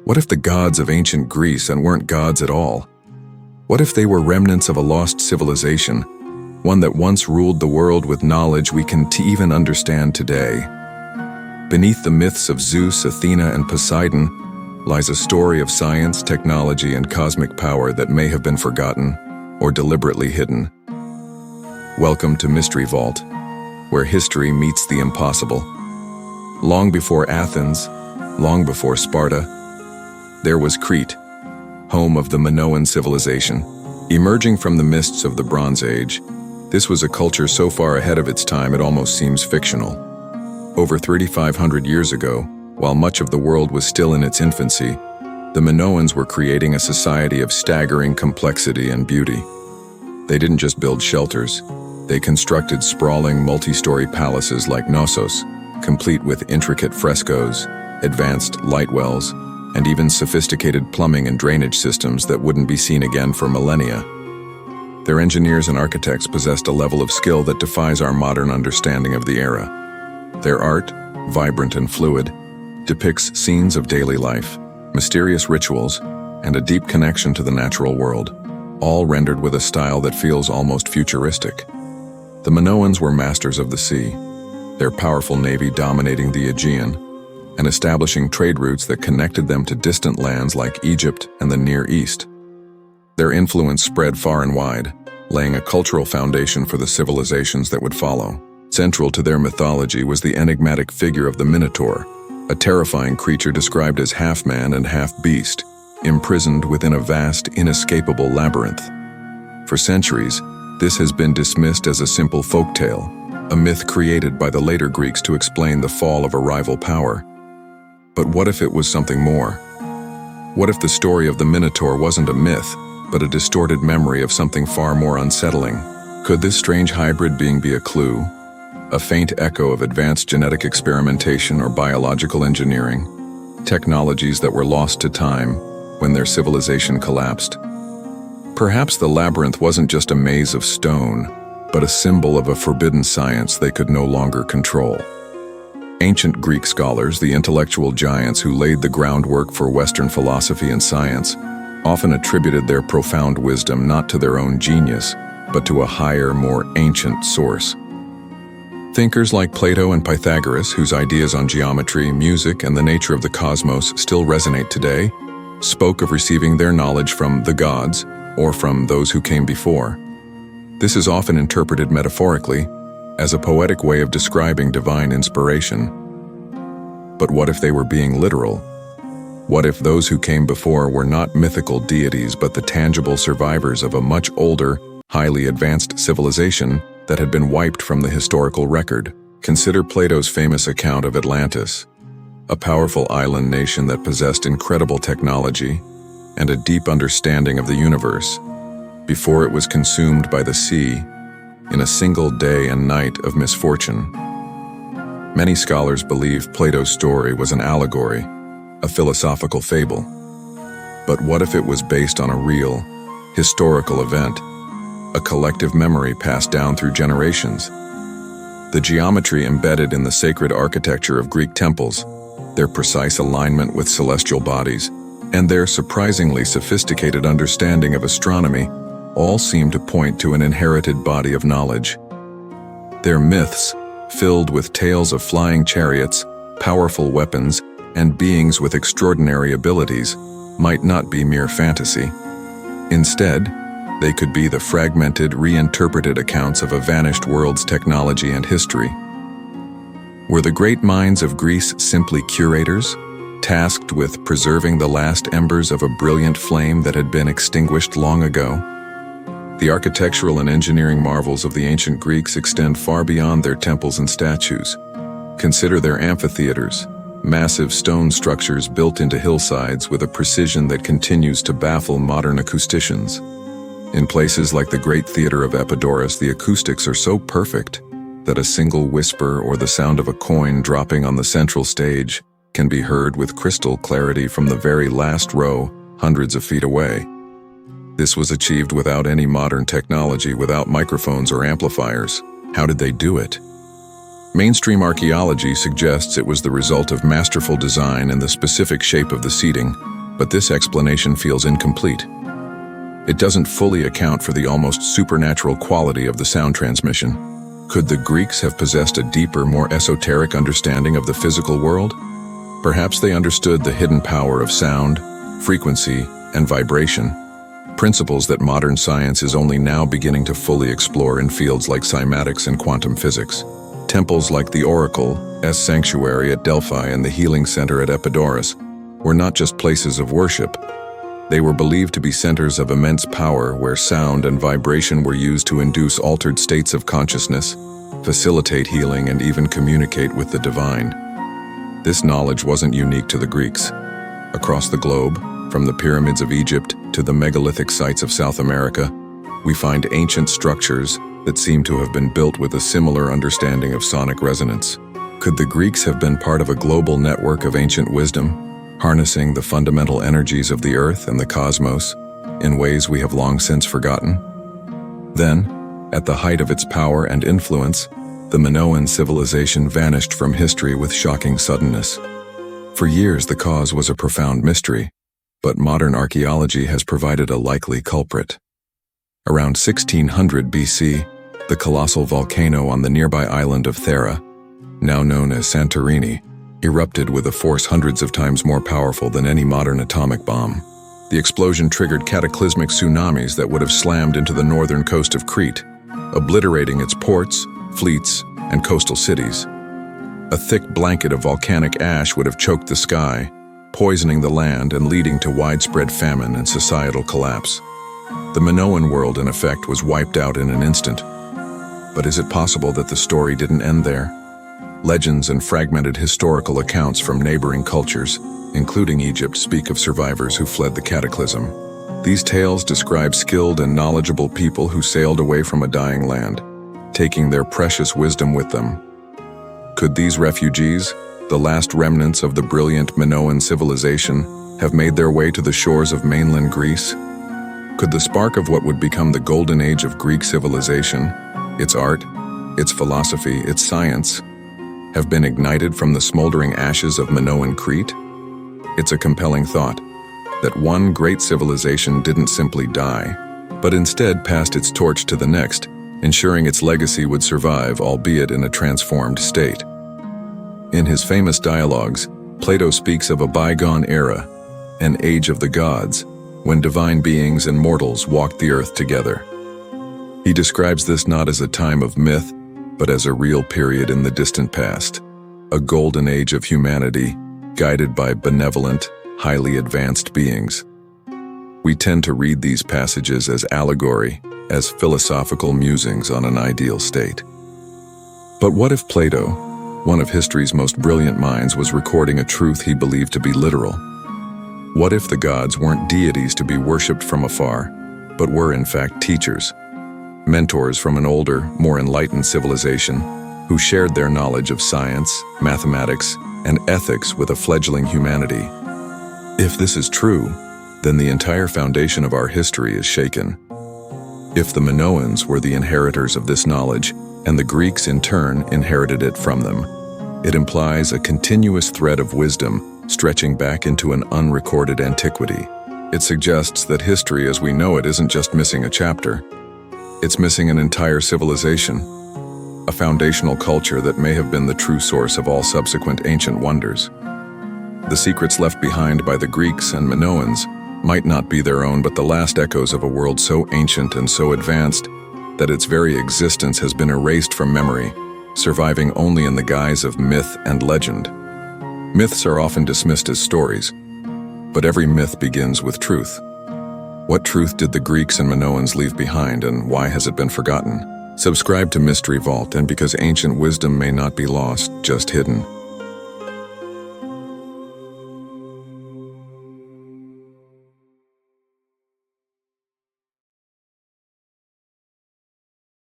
What if the gods of ancient Greece weren't gods at all? What if they were remnants of a lost civilization, one that once ruled the world with knowledge we can even understand today? Beneath the myths of Zeus, Athena, and Poseidon lies a story of science, technology, and cosmic power that may have been forgotten or deliberately hidden. Welcome to Mystery Vault, where history meets the impossible. Long before Athens, long before Sparta, there was Crete, home of the Minoan civilization. Emerging from the mists of the Bronze Age, this was a culture so far ahead of its time it almost seems fictional. Over 3,500 years ago, while much of the world was still in its infancy, the Minoans were creating a society of staggering complexity and beauty. They didn't just build shelters, they constructed sprawling multi-story palaces like Knossos, complete with intricate frescoes, advanced light wells, and even sophisticated plumbing and drainage systems that wouldn't be seen again for millennia. Their engineers and architects possessed a level of skill that defies our modern understanding of the era. Their art, vibrant and fluid, depicts scenes of daily life, mysterious rituals, and a deep connection to the natural world, all rendered with a style that feels almost futuristic. The Minoans were masters of the sea, their powerful navy dominating the Aegean, and establishing trade routes that connected them to distant lands like Egypt and the Near East. Their influence spread far and wide, laying a cultural foundation for the civilizations that would follow. Central to their mythology was the enigmatic figure of the Minotaur, a terrifying creature described as half man and half beast, imprisoned within a vast, inescapable labyrinth. For centuries, this has been dismissed as a simple folktale, a myth created by the later Greeks to explain the fall of a rival power. But what if it was something more? What if the story of the Minotaur wasn't a myth, but a distorted memory of something far more unsettling? Could this strange hybrid being be a clue, a faint echo of advanced genetic experimentation or biological engineering, technologies that were lost to time when their civilization collapsed? Perhaps the labyrinth wasn't just a maze of stone, but a symbol of a forbidden science they could no longer control. Ancient Greek scholars, the intellectual giants who laid the groundwork for Western philosophy and science, often attributed their profound wisdom not to their own genius, but to a higher, more ancient source. Thinkers like Plato and Pythagoras, whose ideas on geometry, music, and the nature of the cosmos still resonate today, spoke of receiving their knowledge from the gods or from those who came before. This is often interpreted metaphorically, as a poetic way of describing divine inspiration. But what if they were being literal? What if those who came before were not mythical deities but the tangible survivors of a much older, highly advanced civilization that had been wiped from the historical record? Consider Plato's famous account of Atlantis, a powerful island nation that possessed incredible technology and a deep understanding of the universe, before it was consumed by the sea in a single day and night of misfortune. Many scholars believe Plato's story was an allegory, a philosophical fable. But what if it was based on a real, historical event, a collective memory passed down through generations? The geometry embedded in the sacred architecture of Greek temples, their precise alignment with celestial bodies, and their surprisingly sophisticated understanding of astronomy all seem to point to an inherited body of knowledge. Their myths, filled with tales of flying chariots, powerful weapons, and beings with extraordinary abilities, might not be mere fantasy. Instead, they could be the fragmented, reinterpreted accounts of a vanished world's technology and history. Were the great minds of Greece simply curators, tasked with preserving the last embers of a brilliant flame that had been extinguished long ago? The architectural and engineering marvels of the ancient Greeks extend far beyond their temples and statues. Consider their amphitheaters, massive stone structures built into hillsides with a precision that continues to baffle modern acousticians. In places like the Great Theater of Epidaurus, the acoustics are so perfect that a single whisper or the sound of a coin dropping on the central stage can be heard with crystal clarity from the very last row, hundreds of feet away. This was achieved without any modern technology, without microphones or amplifiers. How did they do it? Mainstream archaeology suggests it was the result of masterful design and the specific shape of the seating, But this explanation feels incomplete. It doesn't fully account for the almost supernatural quality of the sound transmission. Could the Greeks have possessed a deeper, more esoteric understanding of the physical world? Perhaps they understood the hidden power of sound, frequency, and vibration, principles that modern science is only now beginning to fully explore in fields like cymatics and quantum physics. Temples like the Oracle's sanctuary at Delphi and the Healing Center at Epidaurus were not just places of worship. They were believed to be centers of immense power where sound and vibration were used to induce altered states of consciousness, facilitate healing, and even communicate with the divine. This knowledge wasn't unique to the Greeks. Across the globe, from the pyramids of Egypt to the megalithic sites of South America, we find ancient structures that seem to have been built with a similar understanding of sonic resonance. Could the Greeks have been part of a global network of ancient wisdom, harnessing the fundamental energies of the earth and the cosmos in ways we have long since forgotten? Then, at the height of its power and influence, the Minoan civilization vanished from history with shocking suddenness. For years, the cause was a profound mystery, but modern archaeology has provided a likely culprit. Around 1600 BC, the colossal volcano on the nearby island of Thera, now known as Santorini, erupted with a force hundreds of times more powerful than any modern atomic bomb. The explosion triggered cataclysmic tsunamis that would have slammed into the northern coast of Crete, obliterating its ports, fleets, and coastal cities. A thick blanket of volcanic ash would have choked the sky, poisoning the land and leading to widespread famine and societal collapse. The Minoan world, in effect, was wiped out in an instant. But is it possible that the story didn't end there? Legends and fragmented historical accounts from neighboring cultures, including Egypt, speak of survivors who fled the cataclysm. These tales describe skilled and knowledgeable people who sailed away from a dying land, taking their precious wisdom with them. Could these refugees, the last remnants of the brilliant Minoan civilization, have made their way to the shores of mainland Greece? Could the spark of what would become the golden age of Greek civilization, its art, its philosophy, its science, have been ignited from the smoldering ashes of Minoan Crete? It's a compelling thought that one great civilization didn't simply die, but instead passed its torch to the next, ensuring its legacy would survive, albeit in a transformed state. In his famous dialogues, Plato speaks of a bygone era, an age of the gods, when divine beings and mortals walked the earth together. He describes this not as a time of myth, but as a real period in the distant past, a golden age of humanity, guided by benevolent, highly advanced beings. We tend to read these passages as allegory, as philosophical musings on an ideal state. But what if Plato, one of history's most brilliant minds, was recording a truth he believed to be literal? What if the gods weren't deities to be worshipped from afar, but were in fact teachers, mentors from an older, more enlightened civilization who shared their knowledge of science, mathematics, and ethics with a fledgling humanity? If this is true, then the entire foundation of our history is shaken. If the Minoans were the inheritors of this knowledge, and the Greeks in turn inherited it from them, it implies a continuous thread of wisdom stretching back into an unrecorded antiquity. It suggests that history as we know it isn't just missing a chapter. It's missing an entire civilization, a foundational culture that may have been the true source of all subsequent ancient wonders. The secrets left behind by the Greeks and Minoans might not be their own, but the last echoes of a world so ancient and so advanced that its very existence has been erased from memory, surviving only in the guise of myth and legend. Myths are often dismissed as stories, but every myth begins with truth. What truth did the Greeks and Minoans leave behind, and why has it been forgotten? Subscribe to Mystery Vault, and because ancient wisdom may not be lost, just hidden.